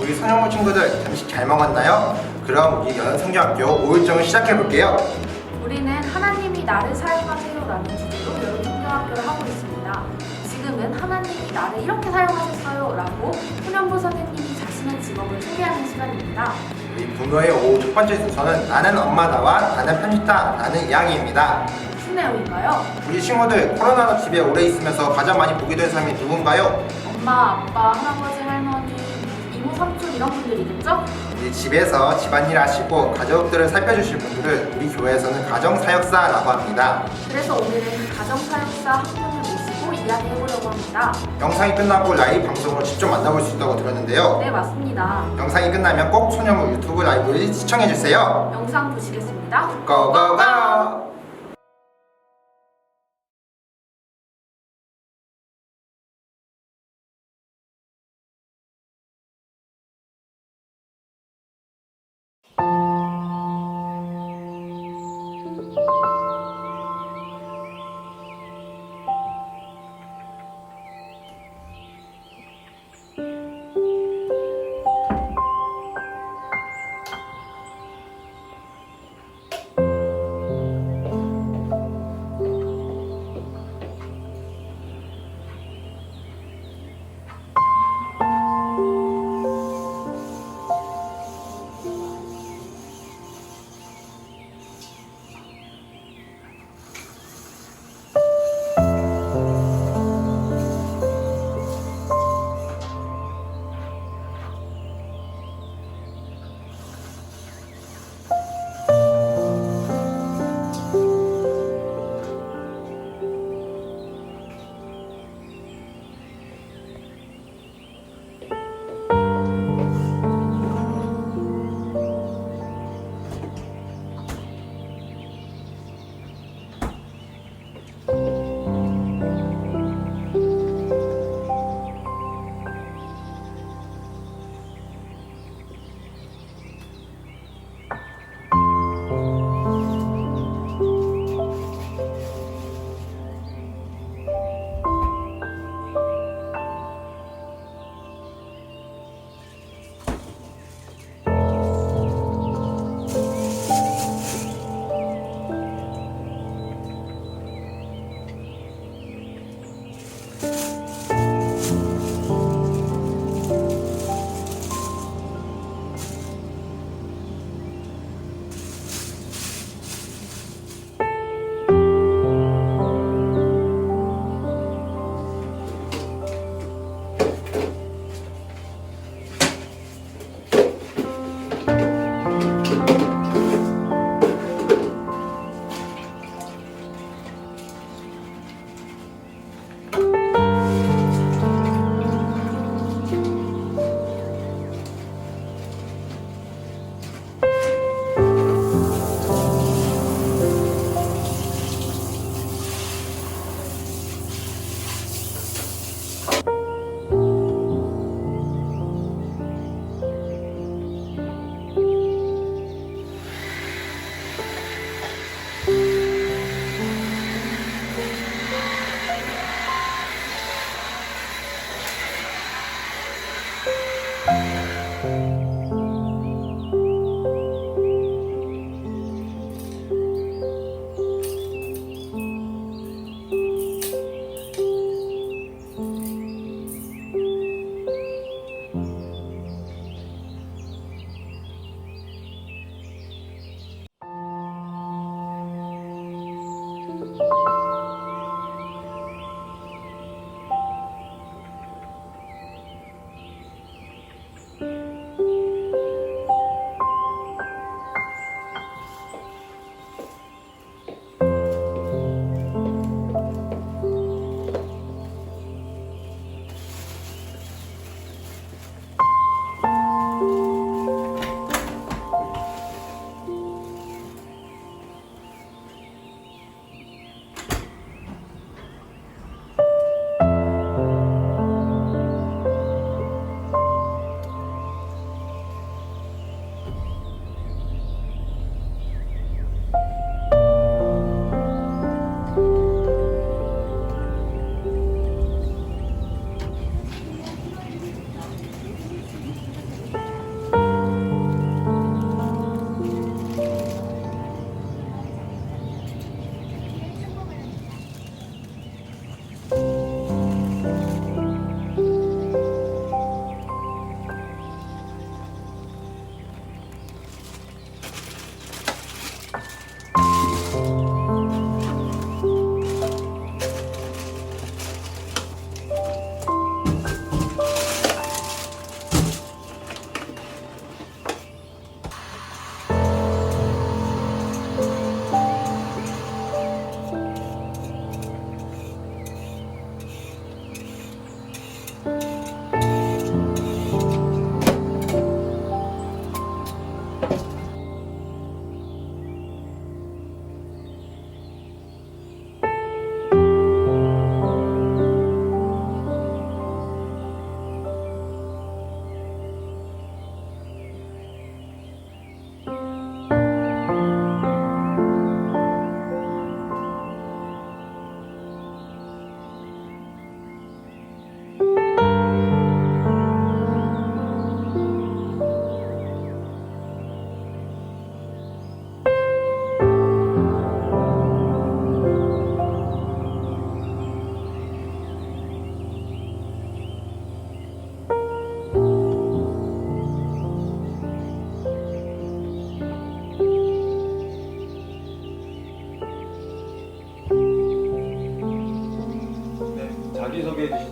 우리 소녀모 친구들 점심 잘 먹었나요? 그럼 우리 연성중학교 5일정을 시작해볼게요. 우리는 하나님이 나를 사용하세요라는 주제로 연성중학교를 하고 있습니다. 지금은 하나님이 나를 이렇게 사용하셨어요라고 훈련부 선생님이 자신의 직업을 소개하는 시간입니다. 우리 분노의 5 첫 번째 순서는 나는 엄마다와 나는 편집다 라는 이야기입니다. 무슨 내용인가요? 우리 친구들 코로나로 집에 오래 있으면서 가장 많이 보게 된 사람이 누군가요? 엄마, 아빠, 할아버지, 할머니, 이모, 삼촌 이런 분들이겠죠? 우리 집에서 집안일 하시고 가족들을 살펴주실 분들을 우리 교회에서는 가정사역사라고 합니다. 그래서 오늘은 가정사역사 한 분을 모시고 이야기해보려고 합니다. 영상이 끝나고 라이브 방송으로 직접 만나볼 수 있다고 들었는데요. 네, 맞습니다. 영상이 끝나면 꼭 소녀모 유튜브 라이브를 시청해주세요. 영상 보시겠습니다. 고고고!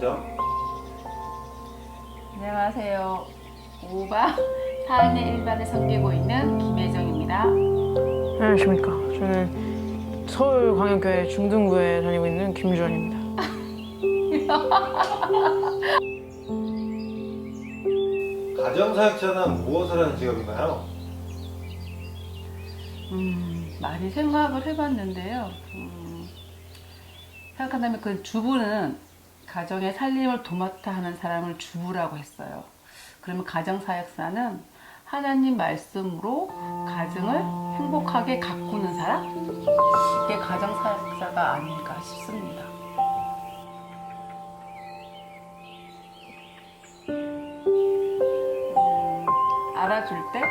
주시죠. 안녕하세요. 5반 4학년 1반을 섬기고 있는 김혜정입니다. 안녕하십니까. 저는 서울광역교회 중등부에 다니고 있는 김주원입니다. 가정사역자는 무엇을 하는 직업인가요? 많이 생각을 해봤는데요. 생각한다면 그 주부는 가정의 살림을 도맡아 하는 사람을 주부라고 했어요. 그러면 가정사역사는 하나님 말씀으로 가정을 행복하게 가꾸는 사람? 이게 가정사역사가 아닐까 싶습니다. 알아줄 때,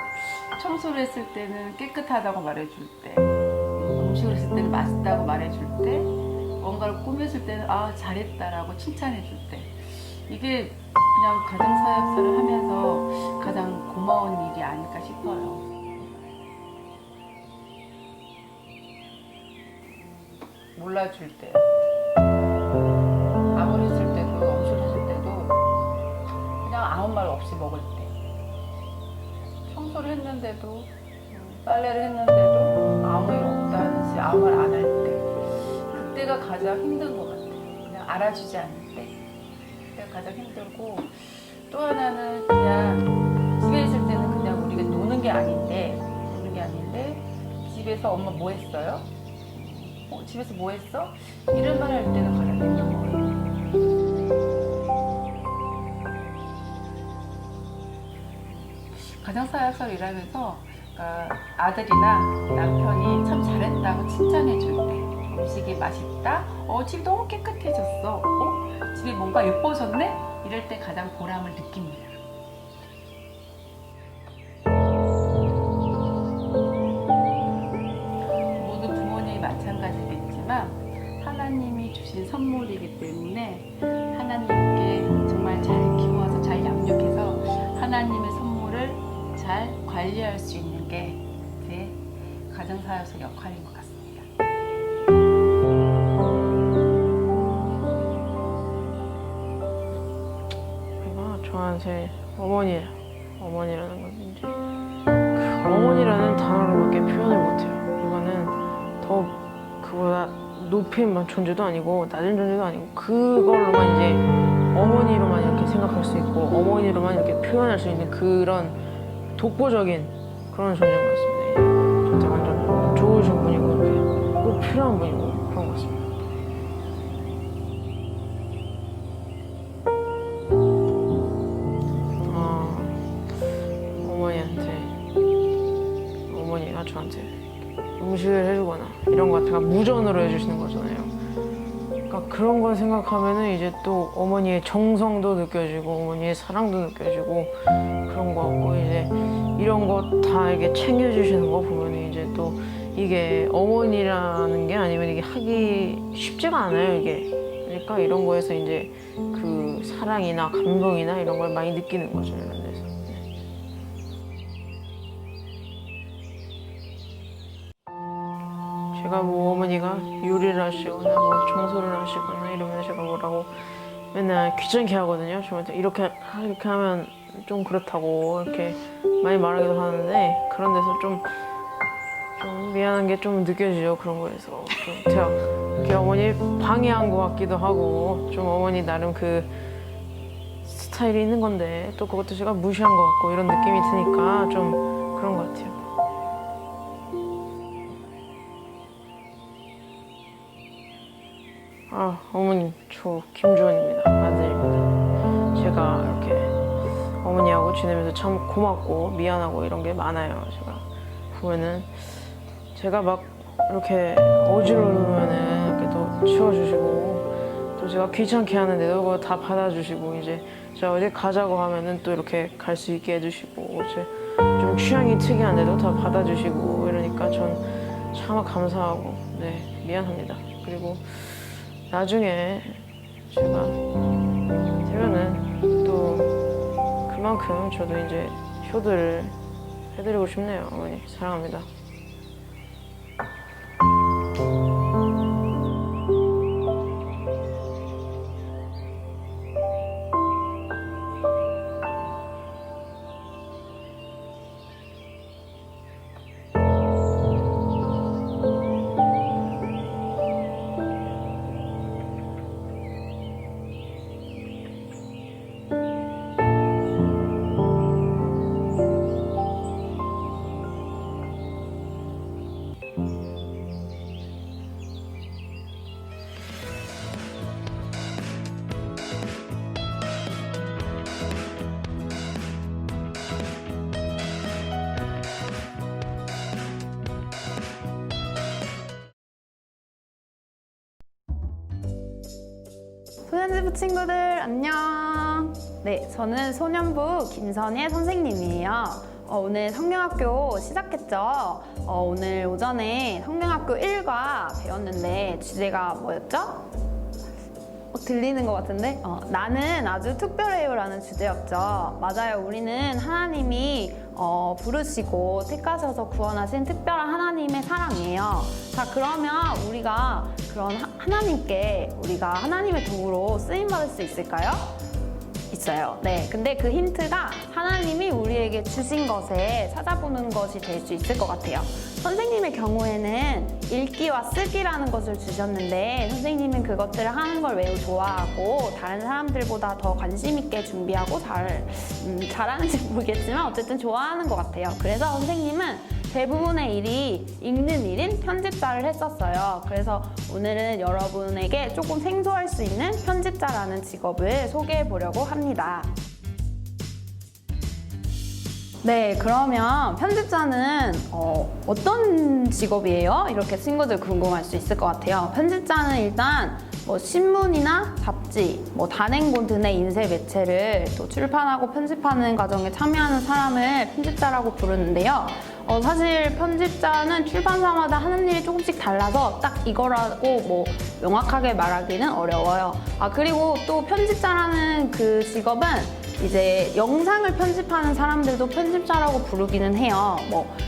청소를 했을 때는 깨끗하다고 말해줄 때, 음식을 했을 때는 맛있다고 말해줄 때, 뭔가를 꾸몄을 때는 아 잘했다라고 칭찬해줄 때, 이게 그냥 가정사역사를 하면서 가장 고마운 일이 아닐까 싶어요. 몰라줄 때, 아무리 했을 때도 엄청했을 때도 그냥 아무 말 없이 먹을 때, 청소를 했는데도 빨래를 했는데도 아무 일 없다는지 아무 말 안 할 때, 그때가 가장 힘든 것 같아요. 그냥 알아주지 않을 때, 그때가 가장 힘들고, 또 하나는 그냥 집에 있을 때는 그냥 우리가 노는 게 아닌데 집에서 엄마 뭐 했어요? 집에서 뭐 했어? 이런 말 할 때는 가장 힘든 거예요. 가정사역사를 일하면서 아들이나 남편이 참 잘했다고 칭찬해 줄 때, 음식이 맛있다, 집이 너무 깨끗해졌어, 집이 뭔가 예뻐졌네, 이럴 때 가장 보람을 느낍니다. 모든 부모님이 마찬가지겠지만 하나님이 주신 선물이기 때문에 하나님께 정말 잘 키워서 잘 양육해서 하나님의 선물을 잘 관리할 수 있는 게 제 가정사역사 역할인 것 같습니다. 제가 저한테 어머니라는 건 이제 그 어머니라는 단어로밖에 표현을 못해요. 이거는 더 그보다 높은 존재도 아니고 낮은 존재도 아니고 그걸로만 이제 어머니로만 이렇게 생각할 수 있고 어머니로만 이렇게 표현할 수 있는 그런 독보적인 그런 존재인 것 같습니다. 진짜 완전 좋으신 분이고 이렇게 꼭 필요한 분이고 그런 것 같습니다. 어머니가 저한테 음식을 해주거나 이런 거 같아가 무전으로 해주시는 거잖아요. 그러니까 그런 걸 생각하면은 이제 또 어머니의 정성도 느껴지고 어머니의 사랑도 느껴지고 그런 거 같고, 이제 이런 거 다 이게 챙겨주시는 거 보면 이제 또 이게 어머니라는 게 아니면 이게 하기 쉽지가 않아요, 이게. 그러니까 이런 거에서 이제 그 사랑이나 감동이나 이런 걸 많이 느끼는 거죠, 이런 데서. 제가 뭐 어머니가 요리를 하시거나 뭐 청소를 하시거나 이러면 제가 뭐라고 맨날 귀찮게 하거든요. 저한테 이렇게 하면 좀 그렇다고 이렇게 많이 말하기도 하는데, 그런 데서 좀 미안한 게 좀 느껴지죠. 그런 거에서 좀 제가 이렇게 어머니 방해한 것 같기도 하고, 좀 어머니 나름 그 스타일이 있는 건데 또 그것도 제가 무시한 것 같고 이런 느낌이 드니까 좀 그런 것 같아요. 어머님, 저 김주원입니다. 아들입니다. 제가 이렇게 어머니하고 지내면서 참 고맙고 미안하고 이런 게 많아요. 제가 보면은 제가 막 이렇게 어지러우면은 이렇게 또 치워주시고, 또 제가 귀찮게 하는데도 그거 다 받아주시고, 이제 제가 어디 가자고 하면은 또 이렇게 갈 수 있게 해주시고, 좀 취향이 특이한데도 다 받아주시고 이러니까 전 참 감사하고, 네, 미안합니다. 그리고 나중에 제가 되면은 또 그만큼 저도 이제 효도를 해드리고 싶네요. 어머니 사랑합니다. 소년지부 친구들 안녕. 네, 저는 소년부 김선예 선생님이에요. 오늘 성경학교 시작했죠. 오늘 오전에 성경학교 1과 배웠는데 주제가 뭐였죠? 들리는 것 같은데? 나는 아주 특별해요 라는 주제였죠. 맞아요. 우리는 하나님이 부르시고 택하셔서 구원하신 특별한 하나님의 사랑이에요. 자, 그러면 우리가 그런 하나님께 우리가 하나님의 도구로 쓰임받을 수 있을까요? 있어요. 네. 근데 그 힌트가 하나님이 우리에게 주신 것에 찾아보는 것이 될 수 있을 것 같아요. 선생님의 경우에는 읽기와 쓰기라는 것을 주셨는데 선생님은 그것들을 하는 걸 매우 좋아하고 다른 사람들보다 더 관심 있게 준비하고 잘하는지 모르겠지만 어쨌든 좋아하는 것 같아요. 그래서 선생님은 대부분의 일이 읽는 일인 편집자를 했었어요. 그래서 오늘은 여러분에게 조금 생소할 수 있는 편집자라는 직업을 소개해 보려고 합니다. 네, 그러면 편집자는 어떤 직업이에요? 이렇게 친구들 궁금할 수 있을 것 같아요. 편집자는 일단 신문이나 잡지, 단행본 등의 인쇄 매체를 또 출판하고 편집하는 과정에 참여하는 사람을 편집자라고 부르는데요. 사실 편집자는 출판사마다 하는 일이 조금씩 달라서 딱 이거라고 명확하게 말하기는 어려워요. 그리고 또 편집자라는 그 직업은 이제 영상을 편집하는 사람들도 편집자라고 부르기는 해요.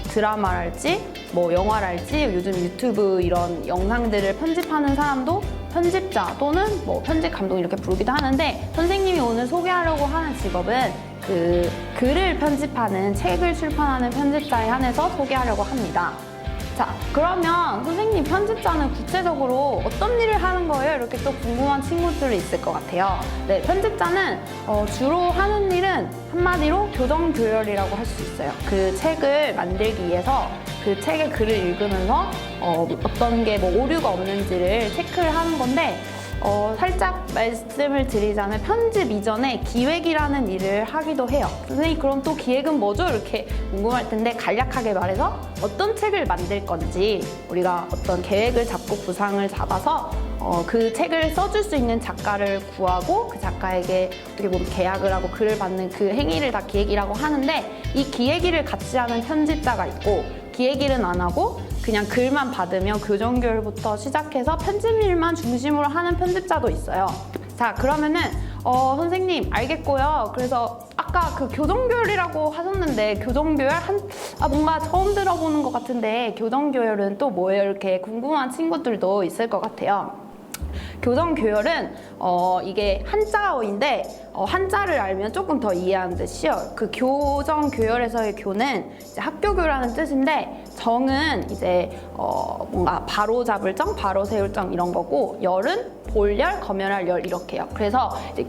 드라마랄지, 영화랄지, 요즘 유튜브 이런 영상들을 편집하는 사람도 편집자 또는 편집 감독 이렇게 부르기도 하는데 선생님이 오늘 소개하려고 하는 직업은 그 글을 편집하는 책을 출판하는 편집자에 한해서 소개하려고 합니다. 자, 그러면 선생님 편집자는 구체적으로 어떤 일을 하는 거예요? 이렇게 또 궁금한 친구들이 있을 것 같아요. 네, 편집자는 주로 하는 일은 한마디로 교정교열이라고 할 수 있어요. 그 책을 만들기 위해서 그 책의 글을 읽으면서 어떤 게 오류가 없는지를 체크를 하는 건데 살짝 말씀을 드리자면 편집 이전에 기획이라는 일을 하기도 해요. 선생님 그럼 또 기획은 뭐죠? 이렇게 궁금할 텐데 간략하게 말해서 어떤 책을 만들 건지 우리가 어떤 계획을 잡고 구상을 잡아서 그 책을 써줄 수 있는 작가를 구하고 그 작가에게 어떻게 보면 계약을 하고 글을 받는 그 행위를 다 기획이라고 하는데 이 기획일을 같이 하는 편집자가 있고 기획일은 안 하고 그냥 글만 받으면 교정교열부터 시작해서 편집일만 중심으로 하는 편집자도 있어요. 자, 그러면은 선생님 알겠고요. 그래서 아까 그 교정교열이라고 하셨는데 교정교열 뭔가 처음 들어보는 것 같은데 교정교열은 또 뭐예요? 이렇게 궁금한 친구들도 있을 것 같아요. 교정교열은 이게 한자어인데 한자를 알면 조금 더 이해하는 데 쉬워요. 그 교정교열에서의 교는 이제 학교교라는 뜻인데 정은 이제 뭔가 바로 잡을 정, 바로 세울 정 이런 거고 열은 볼열, 검열할 열 이렇게요. 그래서 이제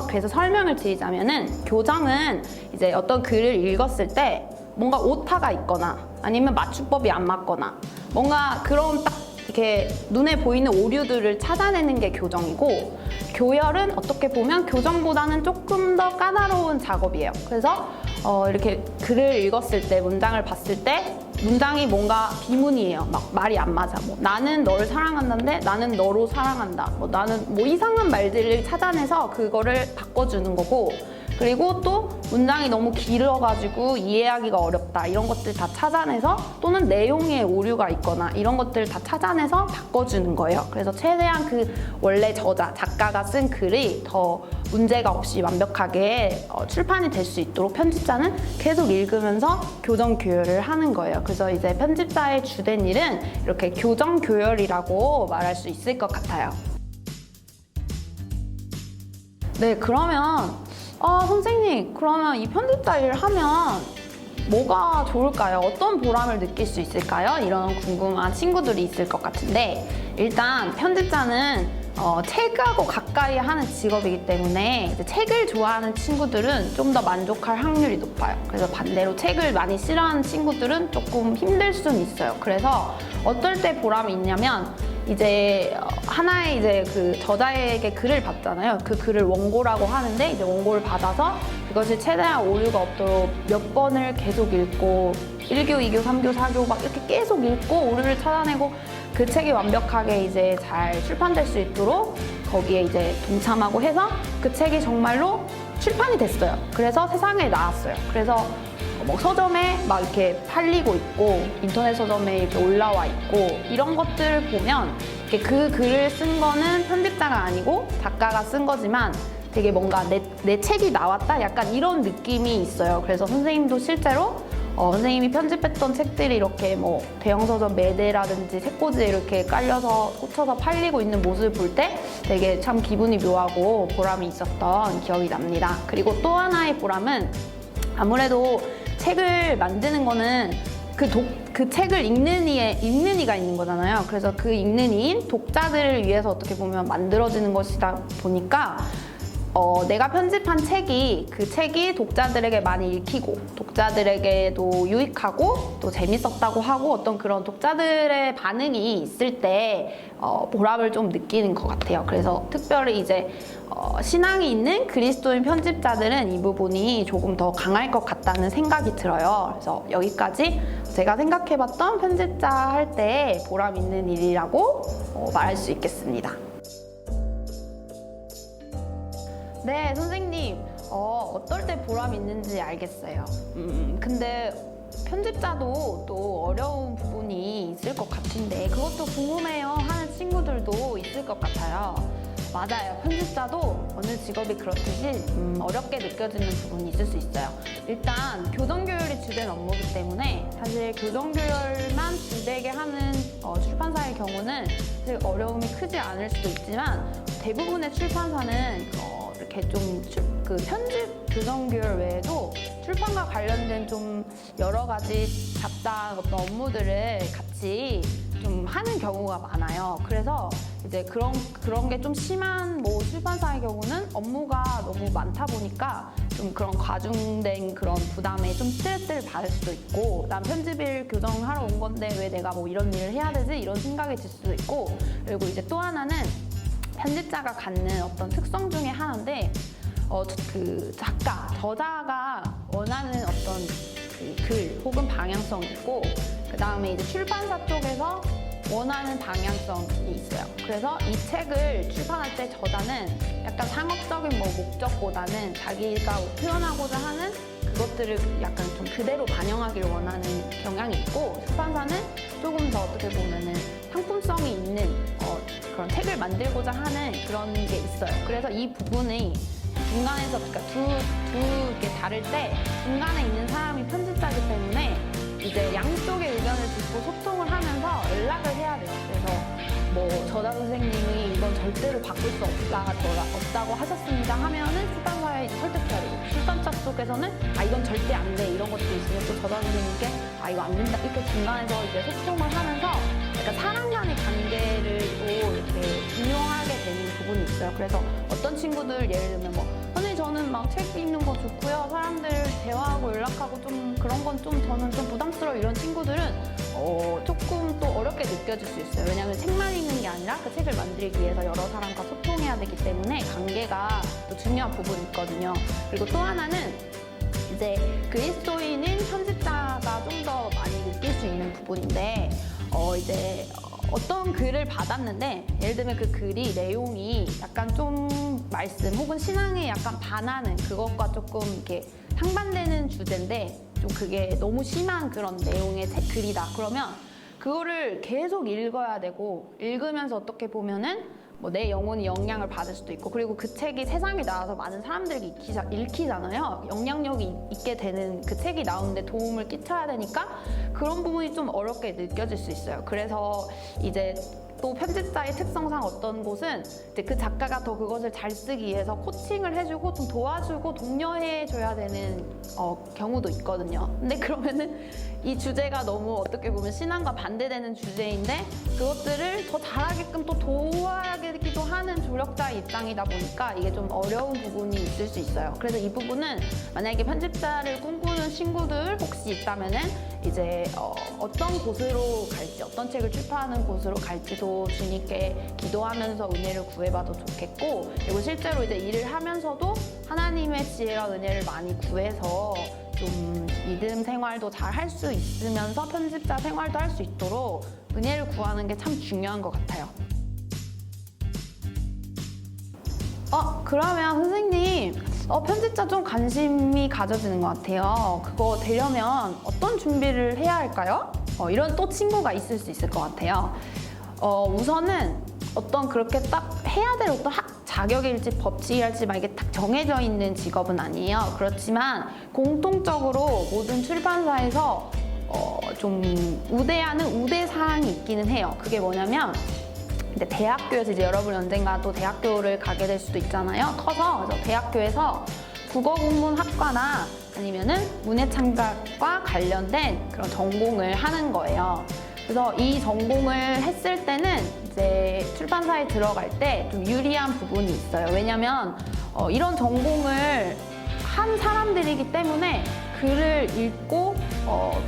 그래서 설명을 드리자면은 교정은 이제 어떤 글을 읽었을 때 뭔가 오타가 있거나 아니면 맞춤법이 안 맞거나 뭔가 그런 딱 이렇게 눈에 보이는 오류들을 찾아내는 게 교정이고 교열은 어떻게 보면 교정보다는 조금 더 까다로운 작업이에요. 그래서 이렇게 글을 읽었을 때 문장을 봤을 때 문장이 뭔가 비문이에요. 막 말이 안 맞아. 나는 너를 사랑한다는데 나는 너로 사랑한다. 나는 이상한 말들을 찾아내서 그거를 바꿔주는 거고 그리고 또 문장이 너무 길어가지고 이해하기가 어렵다 이런 것들 다 찾아내서 또는 내용에 오류가 있거나 이런 것들을 다 찾아내서 바꿔주는 거예요. 그래서 최대한 그 원래 작가가 쓴 글이 더 문제가 없이 완벽하게 출판이 될 수 있도록 편집자는 계속 읽으면서 교정 교열을 하는 거예요. 그래서 이제 편집자의 주된 일은 이렇게 교정 교열이라고 말할 수 있을 것 같아요. 네, 그러면 선생님, 그러면 이 편집자 일을 하면 뭐가 좋을까요? 어떤 보람을 느낄 수 있을까요? 이런 궁금한 친구들이 있을 것 같은데 일단 편집자는 책하고 가까이 하는 직업이기 때문에 이제 책을 좋아하는 친구들은 좀 더 만족할 확률이 높아요. 그래서 반대로 책을 많이 싫어하는 친구들은 조금 힘들 수는 있어요. 그래서 어떨 때 보람이 있냐면 이제 하나의 이제 그 저자에게 글을 받잖아요. 그 글을 원고라고 하는데 이제 원고를 받아서 그것이 최대한 오류가 없도록 몇 번을 계속 읽고 1교, 2교, 3교, 4교 막 이렇게 계속 읽고 오류를 찾아내고 그 책이 완벽하게 이제 잘 출판될 수 있도록 거기에 이제 동참하고 해서 그 책이 정말로 출판이 됐어요. 그래서 세상에 나왔어요. 그래서 뭐 서점에 막 이렇게 팔리고 있고 인터넷 서점에 이렇게 올라와 있고 이런 것들을 보면 이렇게 그 글을 쓴 거는 편집자가 아니고 작가가 쓴 거지만 되게 뭔가 내 책이 나왔다 약간 이런 느낌이 있어요. 그래서 선생님도 실제로 선생님이 편집했던 책들이 이렇게 뭐 대형 서점 매대라든지 책꽂이에 이렇게 깔려서 꽂혀서 팔리고 있는 모습을 볼 때 되게 참 기분이 묘하고 보람이 있었던 기억이 납니다. 그리고 또 하나의 보람은 아무래도 책을 만드는 거는 그 책을 읽는 이가 있는 거잖아요. 그래서 그 읽는 이인 독자들을 위해서 어떻게 보면 만들어지는 것이다 보니까 내가 편집한 책이 그 책이 독자들에게 많이 읽히고 독자들에게도 유익하고 또 재밌었다고 하고 어떤 그런 독자들의 반응이 있을 때 보람을 좀 느끼는 것 같아요. 그래서 특별히 이제 신앙이 있는 그리스도인 편집자들은 이 부분이 조금 더 강할 것 같다는 생각이 들어요. 그래서 여기까지 제가 생각해봤던 편집자 할 때 보람 있는 일이라고 말할 수 있겠습니다. 네, 선생님. 어떨 때 보람 있는지 알겠어요. 근데 편집자도 또 어려운 부분이 있을 것 같은데 그것도 궁금해요 하는 친구들도 있을 것 같아요. 맞아요. 편집자도 어느 직업이 그렇듯이 어렵게 느껴지는 부분이 있을 수 있어요. 일단 교정교율이 주된 업무이기 때문에 사실 교정교율만 주되게 하는 출판사의 경우는 사실 어려움이 크지 않을 수도 있지만 대부분의 출판사는 이렇게 좀 그 편집 교정교율 외에도 출판과 관련된 좀 여러 가지 잡다한 어떤 업무들을 같이 좀 하는 경우가 많아요. 그래서 이제 그런 게 좀 심한 뭐 출판사의 경우는 업무가 너무 많다 보니까 좀 그런 과중된 그런 부담에 좀 스트레스를 받을 수도 있고 난 편집일 교정하러 온 건데 왜 내가 뭐 이런 일을 해야 되지? 이런 생각이 들 수도 있고 그리고 이제 또 하나는 편집자가 갖는 어떤 특성 중에 하나인데 그 저자가 원하는 어떤 그 글 혹은 방향성이 있고 그 다음에 이제 출판사 쪽에서 원하는 방향성이 있어요. 그래서 이 책을 출판할 때 저자는 약간 상업적인 뭐 목적보다는 자기가 표현하고자 하는 그것들을 약간 좀 그대로 반영하기를 원하는 경향이 있고 출판사는 조금 더 어떻게 보면은 상품성이 있는 그런 책을 만들고자 하는 그런 게 있어요. 그래서 이 부분이 중간에서 그러니까 두 이렇게 다를 때 중간에 있는 사람이 편집자이기 때문에 이제 양쪽의 의견을 듣고 소통을 하면서 연락을 해야 돼요. 그래서 뭐 저자 선생님이 이건 절대로 바꿀 수 없다고 하셨습니다 하면은 출판사에 설득해야 되고 출판사 쪽에서는 이건 절대 안 돼 이런 것도 있으면 또 저자 선생님께 이거 안 된다 이렇게 중간에서 이제 소통을 하면서 약간 사람 간의 관계를 또 이렇게 운용하게 되는 부분이 있어요. 그래서 어떤 친구들 예를 들면 뭐 선생님 저는 막 책 읽는 거 좋고요. 사람들 대화하고 연락하고 좀 그런 건 좀 저는 좀 부담스러워 이런 친구들은 조금 또 어렵게 느껴질 수 있어요. 왜냐하면 책만 읽는 게 아니라 그 책을 만들기 위해서 여러 사람과 소통해야 되기 때문에 관계가 또 중요한 부분이 있거든요. 그리고 또 하나는 이제 그리스도인인 편집자가 좀 더 많이 느낄 수 있는 부분인데 이제 어떤 글을 받았는데 예를 들면 그 글이 내용이 약간 좀 말씀 혹은 신앙에 약간 반하는 그것과 조금 이렇게 상반되는 주제인데 좀 그게 너무 심한 그런 내용의 글이다. 그러면 그거를 계속 읽어야 되고 읽으면서 어떻게 보면은 뭐 내 영혼이 영향을 받을 수도 있고 그리고 그 책이 세상에 나와서 많은 사람들에게 읽히잖아요. 영향력이 있게 되는 그 책이 나오는데 도움을 끼쳐야 되니까 그런 부분이 좀 어렵게 느껴질 수 있어요. 그래서 이제 또 편집자의 특성상 어떤 곳은 이제 그 작가가 더 그것을 잘 쓰기 위해서 코칭을 해주고 좀 도와주고 독려해줘야 되는 경우도 있거든요. 근데 그러면은 이 주제가 너무 어떻게 보면 신앙과 반대되는 주제인데 그것들을 더 잘하게끔 또 도와야기도 하는 조력자의 입장이다 보니까 이게 좀 어려운 부분이 있을 수 있어요. 그래서 이 부분은 만약에 편집자를 꿈꾸는 친구들 혹시 있다면은 이제 어떤 곳으로 갈지 어떤 책을 출판하는 곳으로 갈지도 주님께 기도하면서 은혜를 구해봐도 좋겠고 그리고 실제로 이제 일을 하면서도 하나님의 지혜와 은혜를 많이 구해서 좀 믿음 생활도 잘 할 수 있으면서 편집자 생활도 할 수 있도록 은혜를 구하는 게 참 중요한 것 같아요. 그러면 선생님, 편집자 좀 관심이 가져지는 것 같아요. 그거 되려면 어떤 준비를 해야 할까요? 이런 또 친구가 있을 수 있을 것 같아요. 우선은 어떤 그렇게 딱 해야 될 어떤 자격일지 법칙이랄지 막 이게 딱 정해져 있는 직업은 아니에요. 그렇지만 공통적으로 모든 출판사에서 좀 우대하는 우대사항이 있기는 해요. 그게 뭐냐면 근데 대학교에서 이제 여러분 언젠가 또 대학교를 가게 될 수도 있잖아요. 커서 그래서 대학교에서 국어국문학과나 아니면은 문해창작과 관련된 그런 전공을 하는 거예요. 그래서 이 전공을 했을 때는 이제 출판사에 들어갈 때 좀 유리한 부분이 있어요. 왜냐면 이런 전공을 한 사람들이기 때문에 글을 읽고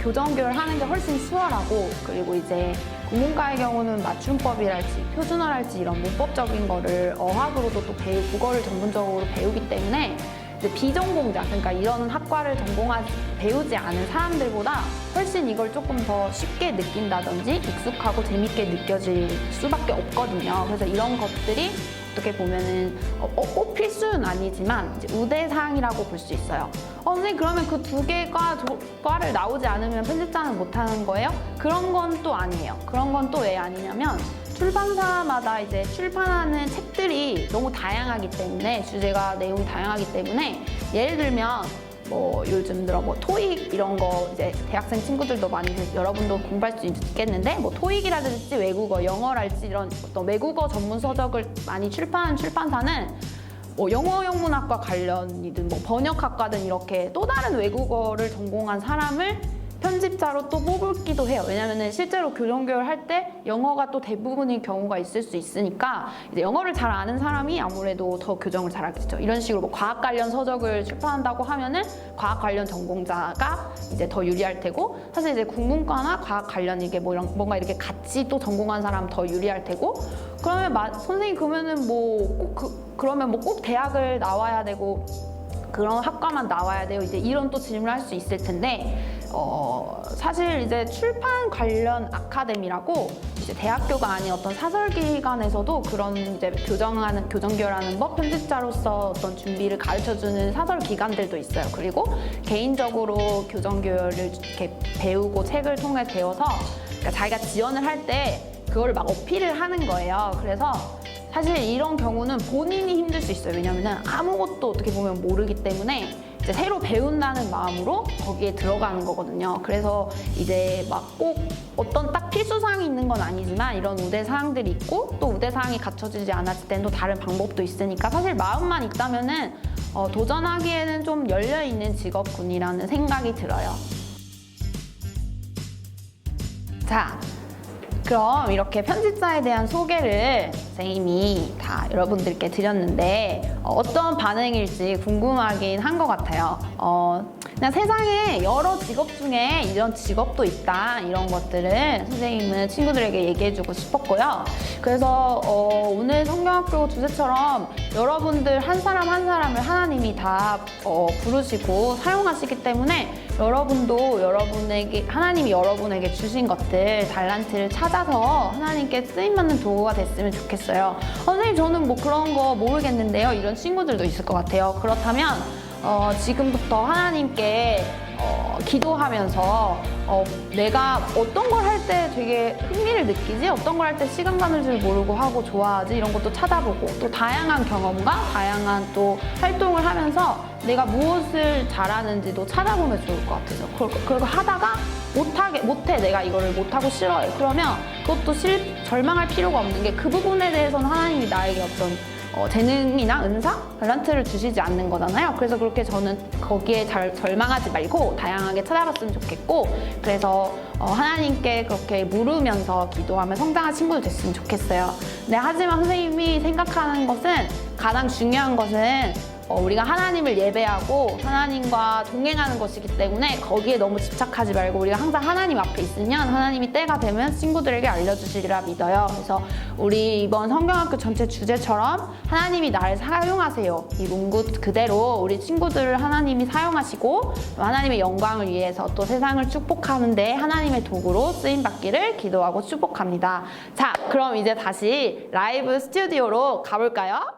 교정교를 하는 게 훨씬 수월하고, 그리고 이제 국문과의 경우는 맞춤법이랄지 표준어랄지 이런 문법적인 거를 어학으로도 또 국어를 전문적으로 배우기 때문에 이제 비전공자, 그러니까 이런 학과를 배우지 않은 사람들보다 훨씬 이걸 조금 더 쉽게 느낀다든지 익숙하고 재밌게 느껴질 수밖에 없거든요. 그래서 이런 것들이 어떻게 보면은 꼭 필수는 아니지만 이제 우대사항이라고 볼 수 있어요. 선생님 그러면 그 두 개 과를 나오지 않으면 편집자는 못하는 거예요? 그런 건 또 아니에요. 그런 건 또 왜 아니냐면 출판사마다 이제 출판하는 책들이 너무 다양하기 때문에, 주제가 내용이 다양하기 때문에, 예를 들면 뭐 요즘 들어 뭐 토익 이런 거 이제 대학생 친구들도 많이 여러분도 공부할 수 있겠는데, 뭐 토익이라든지 외국어, 영어랄지 이런 어떤 외국어 전문 서적을 많이 출판하는 출판사는 뭐 영어 영문학과 관련이든 뭐 번역학과든 이렇게 또 다른 외국어를 전공한 사람을 편집자로 또 뽑기도 해요. 왜냐면은 실제로 교정교를 할 때 영어가 또 대부분인 경우가 있을 수 있으니까 이제 영어를 잘 아는 사람이 아무래도 더 교정을 잘 하겠죠. 이런 식으로 뭐 과학 관련 서적을 출판한다고 하면은 과학 관련 전공자가 이제 더 유리할 테고, 사실 이제 국문과나 과학 관련 이게 뭐 이런 뭔가 이렇게 같이 또 전공한 사람 더 유리할 테고, 그러면 선생님 그러면은 뭐 꼭 그러면 뭐 꼭 대학을 나와야 되고 그런 학과만 나와야 돼요? 이제 이런 또 질문을 할 수 있을 텐데, 사실 이제 출판 관련 아카데미라고 이제 대학교가 아닌 어떤 사설기관에서도 그런 이제 교정교라는 법, 편집자로서 어떤 준비를 가르쳐주는 사설기관들도 있어요. 그리고 개인적으로 교정교를 이렇게 배우고 책을 통해 배워서 그러니까 자기가 지원을 할 때 그거를 막 어필을 하는 거예요. 그래서 사실 이런 경우는 본인이 힘들 수 있어요. 왜냐면은 아무것도 어떻게 보면 모르기 때문에 이제 새로 배운다는 마음으로 거기에 들어가는 거거든요. 그래서 이제 막 꼭 어떤 딱 필수사항이 있는 건 아니지만 이런 우대사항들이 있고, 또 우대사항이 갖춰지지 않았을 때는 또 다른 방법도 있으니까 사실 마음만 있다면은 도전하기에는 좀 열려있는 직업군이라는 생각이 들어요. 자, 그럼 이렇게 편집자에 대한 소개를 선생님이 다 여러분들께 드렸는데 어떤 반응일지 궁금하긴 한 것 같아요. 그냥 세상에 여러 직업 중에 이런 직업도 있다, 이런 것들을 선생님은 친구들에게 얘기해주고 싶었고요. 그래서 오늘 성경학교 주제처럼 여러분들 한 사람 한 사람을 하나님이 다 부르시고 사용하시기 때문에 여러분도 하나님이 여러분에게 주신 것들, 달란트를 찾아서 하나님께 쓰임받는 도구가 됐으면 좋겠어요. 선생님 저는 뭐 그런 거 모르겠는데요, 이런 친구들도 있을 것 같아요. 그렇다면 지금부터 하나님께 기도하면서 내가 어떤 걸 할 때 되게 흥미를 느끼지? 어떤 걸 할 때 시간 가는 줄 모르고 하고 좋아하지? 이런 것도 찾아보고, 또 다양한 경험과 다양한 또 활동을 하면서 내가 무엇을 잘하는지도 찾아보면 좋을 것 같아서, 그리고 하다가 못해, 내가 이거를 못하고 싫어해. 그러면 그것도 절망할 필요가 없는 게, 그 부분에 대해서는 하나님이 나에게 어떤 재능이나 은사, 탤런트를 주시지 않는 거잖아요. 그래서 그렇게 저는 거기에 절망하지 말고 다양하게 찾아봤으면 좋겠고, 그래서 하나님께 그렇게 물으면서 기도하며 성장한 친구들 됐으면 좋겠어요. 네, 하지만 선생님이 생각하는 것은, 가장 중요한 것은 우리가 하나님을 예배하고 하나님과 동행하는 것이기 때문에 거기에 너무 집착하지 말고 우리가 항상 하나님 앞에 있으면 하나님이 때가 되면 친구들에게 알려주시리라 믿어요. 그래서 우리 이번 성경학교 전체 주제처럼 하나님이 나를 사용하세요, 이 문구 그대로 우리 친구들을 하나님이 사용하시고 하나님의 영광을 위해서 또 세상을 축복하는데 하나님의 도구로 쓰임받기를 기도하고 축복합니다. 자, 그럼 이제 다시 라이브 스튜디오로 가볼까요?